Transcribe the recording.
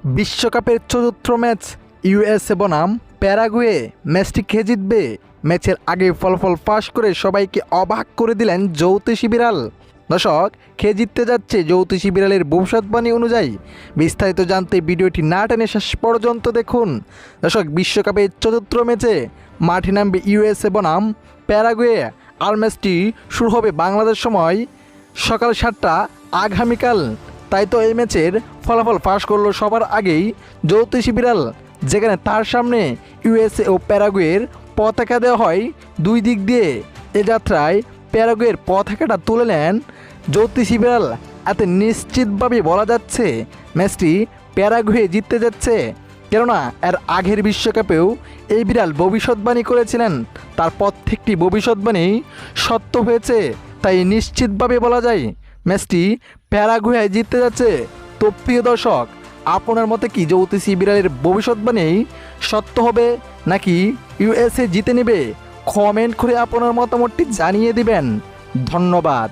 বিশ্বকাপের চতুর্থ match USA বনাম প্যারাগুয়ে। ম্যাচটি কে জিতবে? ম্যাচের আগে ফলাফল ফাঁস করে সবাইকে অবাক করে দিলেন জ্যোতিষী বিড়াল। দর্শক, কে জিততে যাচ্ছে জ্যোতিষী বিড়ালের ভবিষ্যৎবাণী অনুযায়ী? বিস্তারিত জানতে ভিডিওটি না টেনে শেষ পর্যন্ত দেখুন। দর্শক, বিশ্বকাপের চতুর্থ ম্যাচে মাঠে নামবে ইউএসএ বনাম প্যারাগুয়ে। আর ম্যাচটি শুরু হবে বাংলাদেশ সময় সকাল 7টা আগামীকাল। তাই তো এই ম্যাচের ফলাফল ফাঁস করলো সবার আগেই জ্যোতিষী বিড়াল, যেখানে তার সামনে ইউএসএ ও প্যারাগুয়ের পতাকা দেওয়া হয় দুই দিক দিয়ে। এ যাত্রায় প্যারাগুয়ের পতাকাটা তুলে নেন জ্যোতিষী বিড়াল। এতে নিশ্চিতভাবে বলা যাচ্ছে ম্যাচটি প্যারাগুয়ে জিততে যাচ্ছে, কেননা এর আগের বিশ্বকাপেও এই বিড়াল ভবিষ্যৎবাণী করেছিলেন। তার প্রত্যেকটি ভবিষ্যৎবাণী সত্য হয়েছে, তাই নিশ্চিতভাবে বলা যায় ম্যাচটি প্যারাগুয়ে জিততে যাচ্ছে। তো প্রিয় দর্শক, আপনার মতে কি জ্যোতিষী বিড়ালের ভবিষ্যৎবাণী সত্য হবে নাকি ইউএসএ জিতে নেবে? কমেন্ট করে আপনার মতামতটি জানিয়ে দিবেন। ধন্যবাদ।